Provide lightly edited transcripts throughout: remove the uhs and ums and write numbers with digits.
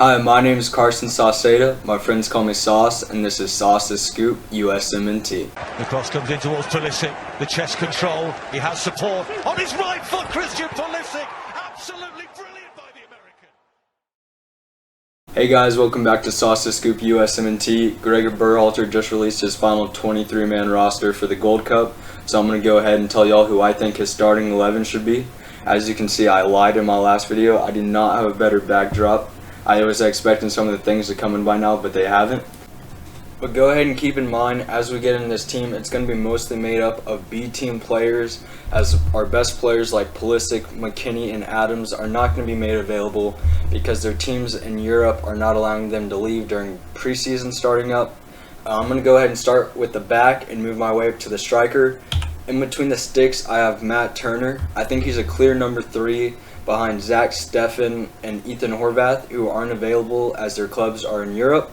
Hi, my name is Carson Sauceda. My friends call me Sauce, and this is Sauce's Scoop, USMNT. The cross comes in towards Pulisic. The chest control. He has support on his right foot. Christian Pulisic, absolutely brilliant by the American. Hey guys, welcome back to Sauce's Scoop, USMNT. Gregor Berhalter just released his final 23-man roster for the Gold Cup, so I'm going to go ahead and tell y'all who I think his starting 11 should be. As you can see, I lied in my last video. I did not have a better backdrop. I was expecting some of the things to come in by now, but they haven't. But go ahead and keep in mind, as we get in this team, it's going to be mostly made up of B-team players, as our best players like Pulisic, McKinney, and Adams are not going to be made available because their teams in Europe are not allowing them to leave during preseason starting up. I'm going to go ahead and start with the back and move my way up to the striker. In between the sticks, I have Matt Turner. I think he's a clear number 3 behind Zach Steffen and Ethan Horvath, who aren't available as their clubs are in Europe.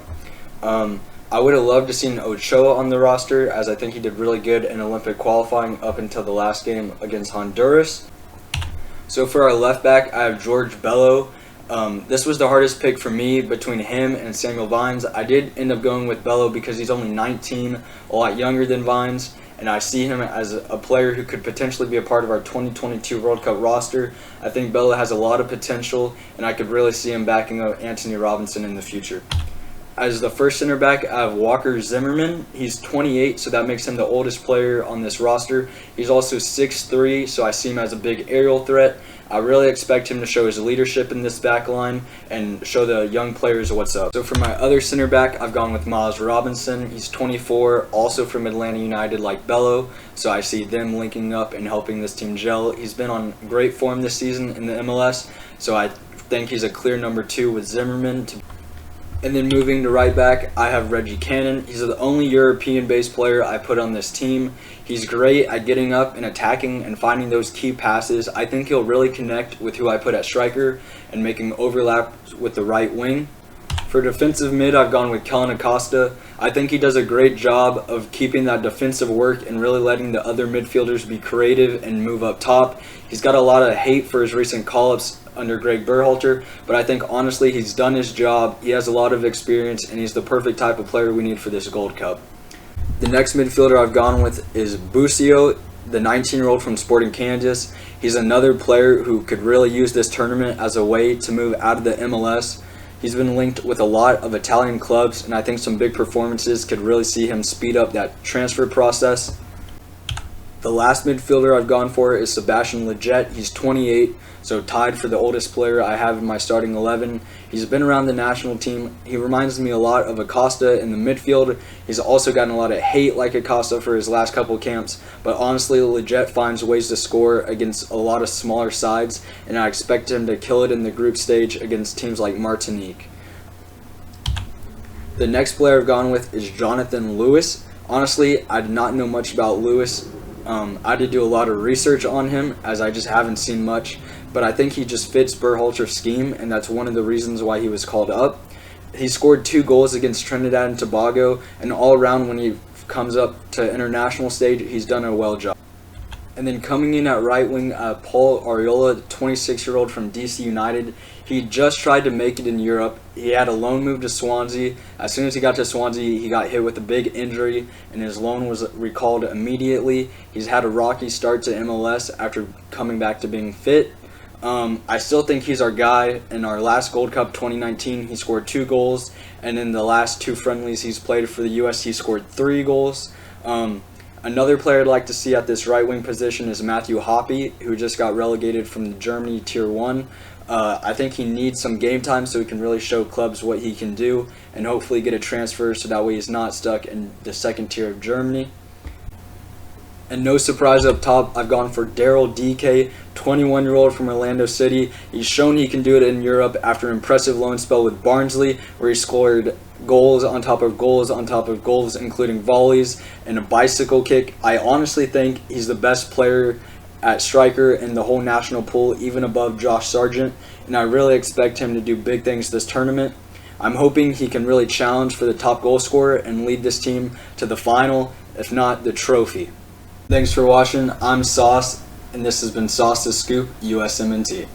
I would have loved to see Ochoa on the roster, as I think he did really good in Olympic qualifying up until the last game against Honduras. So for our left back, I have George Bello. This was the hardest pick for me between him and Samuel Vines. I did end up going with Bello because he's only 19, a lot younger than Vines, and I see him as a player who could potentially be a part of our 2022 World Cup roster. I think Bello has a lot of potential, and I could really see him backing up Anthony Robinson in the future. As the first center back, I have Walker Zimmerman. He's 28, so that makes him the oldest player on this roster. He's also 6'3", so I see him as a big aerial threat. I really expect him to show his leadership in this back line and show the young players what's up. So for my other center back, I've gone with Miles Robinson. He's 24, also from Atlanta United like Bello, so I see them linking up and helping this team gel. He's been on great form this season in the MLS, so I think he's a clear number 2 with Zimmerman. And then moving to right back, I have Reggie Cannon. He's the only European-based player I put on this team. He's great at getting up and attacking and finding those key passes. I think he'll really connect with who I put at striker and making overlap with the right wing. For defensive mid, I've gone with Kellen Acosta. I think he does a great job of keeping that defensive work and really letting the other midfielders be creative and move up top. He's got a lot of hate for his recent call-ups under Greg Berhalter, but I think honestly he's done his job. He has a lot of experience, and he's the perfect type of player we need for this Gold Cup. The next midfielder I've gone with is Busio, the 19-year-old from Sporting Kansas. He's another player who could really use this tournament as a way to move out of the MLS. He's been linked with a lot of Italian clubs, and I think some big performances could really see him speed up that transfer process. The last midfielder I've gone for is Sebastian Lletget. He's 28, so tied for the oldest player I have in my starting 11. He's been around the national team. He reminds me a lot of Acosta in the midfield. He's also gotten a lot of hate like Acosta for his last couple camps, but honestly, Lletget finds ways to score against a lot of smaller sides, and I expect him to kill it in the group stage against teams like Martinique. The next player I've gone with is Jonathan Lewis. Honestly, I did not know much about Lewis. I had to do a lot of research on him, as I just haven't seen much, but I think he just fits Berhalter's scheme, and that's one of the reasons why he was called up. He scored 2 goals against Trinidad and Tobago, and all around when he comes up to international stage, he's done a well job. And then coming in at right wing, Paul Arriola, the 26-year-old from DC United. He just tried to make it in Europe. He had a loan move to Swansea. As soon as he got to Swansea, he got hit with a big injury, and his loan was recalled immediately. He's had a rocky start to MLS after coming back to being fit. I still think he's our guy. In our last Gold Cup 2019, he scored 2 goals, and in the last 2 friendlies he's played for the US, he scored 3 goals. Another player I'd like to see at this right wing position is Matthew Hoppe, who just got relegated from Germany Tier 1. I think he needs some game time so he can really show clubs what he can do and hopefully get a transfer so that way he's not stuck in the second tier of Germany. And no surprise up top, I've gone for Daryl DK, 21-year-old from Orlando City. He's shown he can do it in Europe after an impressive loan spell with Barnsley, where he scored goals on top of goals on top of goals, including volleys and a bicycle kick. I honestly think he's the best player at striker in the whole national pool, even above Josh Sargent, and I really expect him to do big things this tournament. I'm hoping he can really challenge for the top goal scorer and lead this team to the final, if not the trophy. Thanks for watching. I'm Sauce, and this has been Sauce's Scoop, USMNT.